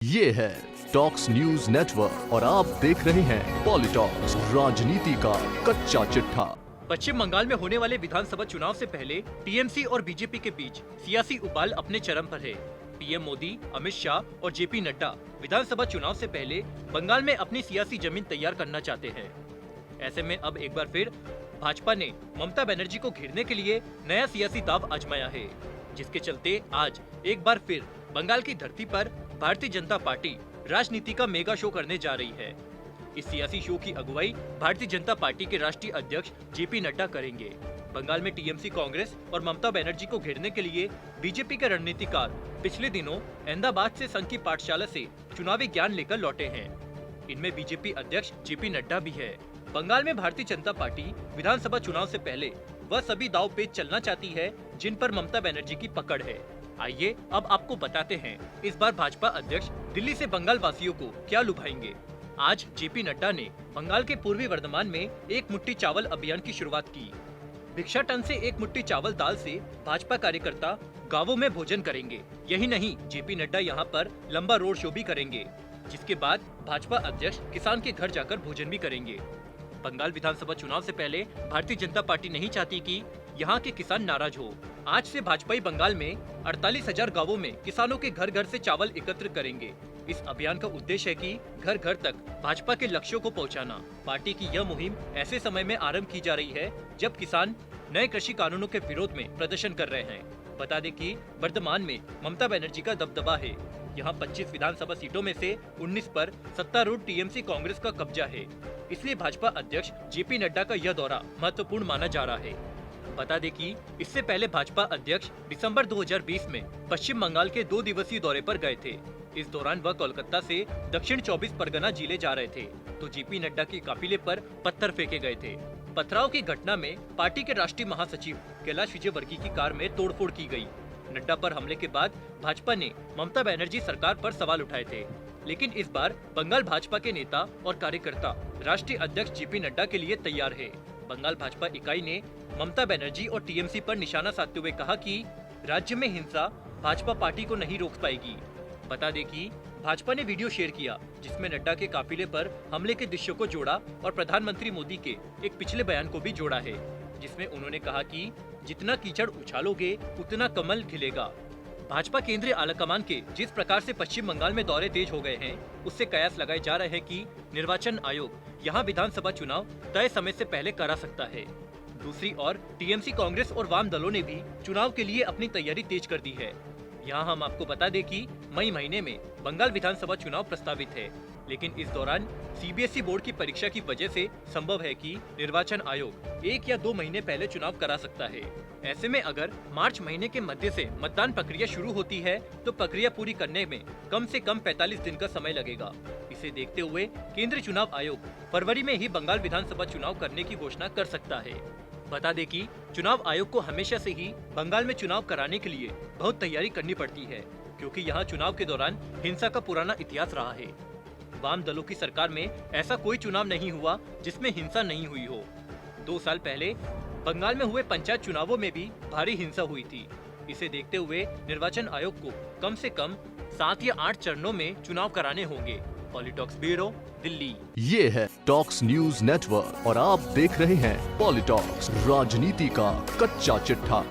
ये है talks news network और आप देख रहे हैं पॉलिटॉक्स, राजनीति का कच्चा चिट्ठा। पश्चिम बंगाल में होने वाले विधानसभा चुनाव से पहले टीएमसी और बीजेपी के बीच सियासी उबाल अपने चरम पर है। पीएम मोदी, अमित शाह और जेपी नड्डा विधानसभा चुनाव से पहले बंगाल में अपनी सियासी जमीन तैयार करना चाहते हैं। ऐसे में अब एक बार फिर भाजपा ने ममता बनर्जी को घेरने के लिए नया सियासी दांव आजमाया है, जिसके चलते आज एक बार फिर बंगाल की धरती पर भारतीय जनता पार्टी राजनीति का मेगा शो करने जा रही है। इस सियासी शो की अगुवाई भारतीय जनता पार्टी के राष्ट्रीय अध्यक्ष जेपी नड्डा करेंगे। बंगाल में टीएमसी, कांग्रेस और ममता बनर्जी को घेरने के लिए बीजेपी के रणनीतिकार पिछले दिनों अहमदाबाद से संघ की पाठशाला से चुनावी ज्ञान लेकर लौटे हैं। इनमें बीजेपी अध्यक्ष जेपी नड्डा भी है। बंगाल में भारतीय जनता पार्टी विधानसभा चुनाव से पहले वह सभी दाव पेच चलना चाहती है जिन पर ममता बनर्जी की पकड़ है। आइए अब आपको बताते हैं इस बार भाजपा अध्यक्ष दिल्ली से बंगाल वासियों को क्या लुभाएंगे। आज जेपी नड्डा ने बंगाल के पूर्वी वर्धमान में एक मुट्ठी चावल अभियान की शुरुआत की। भिक्षाटन से एक मुट्ठी चावल दाल से भाजपा कार्यकर्ता गांवों में भोजन करेंगे। यही नहीं, जेपी नड्डा यहां पर लंबा रोड शो भी करेंगे, जिसके बाद भाजपा अध्यक्ष किसान के घर जाकर भोजन भी करेंगे। बंगाल विधानसभा चुनाव से पहले भारतीय जनता पार्टी नहीं चाहती कि यहाँ के किसान नाराज हो। आज से भाजपाई बंगाल में 48,000 गांवों में किसानों के घर घर से चावल एकत्र करेंगे। इस अभियान का उद्देश्य है कि घर घर तक भाजपा के लक्ष्यों को पहुंचाना। पार्टी की यह मुहिम ऐसे समय में आरंभ की जा रही है जब किसान नए कृषि कानूनों के विरोध में प्रदर्शन कर रहे हैं। बता दें कि वर्तमान में ममता बनर्जी का दबदबा है। यहाँ 25 विधानसभा सीटों में से 19 पर सत्तारूढ़ टीएमसी कांग्रेस का कब्जा है। इसलिए भाजपा अध्यक्ष जेपी नड्डा का यह दौरा महत्वपूर्ण माना जा रहा है। बता दें कि इससे पहले भाजपा अध्यक्ष दिसंबर 2020 में पश्चिम बंगाल के 2 दिवसीय दौरे पर गए थे। इस दौरान वह कोलकाता से दक्षिण 24 परगना जिले जा रहे थे, तो जेपी नड्डा के काफिले पर पत्थर फेंके गए थे। पथराव की घटना में पार्टी के राष्ट्रीय महासचिव कैलाश विजयवर्गीय की कार में तोड़फोड़ की गई। नड्डा पर हमले के बाद भाजपा ने ममता बनर्जी सरकार पर सवाल उठाए थे, लेकिन इस बार बंगाल भाजपा के नेता और कार्यकर्ता राष्ट्रीय अध्यक्ष जेपी नड्डा के लिए तैयार है। बंगाल भाजपा इकाई ने ममता बनर्जी और टीएमसी पर निशाना साधते हुए कहा कि राज्य में हिंसा भाजपा पार्टी को नहीं रोक पाएगी। बता दें कि भाजपा ने वीडियो शेयर किया जिसमें नड्डा के काफिले पर हमले के दृश्यों को जोड़ा और प्रधानमंत्री मोदी के एक पिछले बयान को भी जोड़ा है, जिसमें उन्होंने कहा कि जितना कीचड़ उछालोगे उतना कमल खिलेगा। भाजपा केंद्रीय आलाकमान के जिस प्रकार से पश्चिम बंगाल में दौरे तेज हो गए हैं, उससे कयास लगाए जा रहे हैं कि निर्वाचन आयोग यहां विधानसभा चुनाव तय समय से पहले करा सकता है। दूसरी ओर टीएमसी, कांग्रेस और वाम दलों ने भी चुनाव के लिए अपनी तैयारी तेज कर दी है। यहाँ हम आपको बता दें कि मई महीने में बंगाल विधानसभा चुनाव प्रस्तावित है, लेकिन इस दौरान सीबीएसई बोर्ड की परीक्षा की वजह से संभव है कि निर्वाचन आयोग 1 या 2 महीने पहले चुनाव करा सकता है। ऐसे में अगर मार्च महीने के मध्य से मतदान प्रक्रिया शुरू होती है तो प्रक्रिया पूरी करने में कम से कम 45 दिन का समय लगेगा। इसे देखते हुए केंद्रीय चुनाव आयोग फरवरी में ही बंगाल विधानसभा चुनाव करने की घोषणा कर सकता है। बता दें कि चुनाव आयोग को हमेशा से ही बंगाल में चुनाव कराने के लिए बहुत तैयारी करनी पड़ती है, क्योंकि यहाँ चुनाव के दौरान हिंसा का पुराना इतिहास रहा है। वाम दलों की सरकार में ऐसा कोई चुनाव नहीं हुआ जिसमें हिंसा नहीं हुई हो। 2 साल पहले बंगाल में हुए पंचायत चुनावों में भी भारी हिंसा हुई थी। इसे देखते हुए निर्वाचन आयोग को कम से कम 7 या 8 चरणों में चुनाव कराने होंगे। पॉलिटॉक्स ब्यूरो, दिल्ली। ये है टॉक्स न्यूज नेटवर्क और आप देख रहे हैं पॉलिटॉक्स, राजनीति का कच्चा चिट्ठा।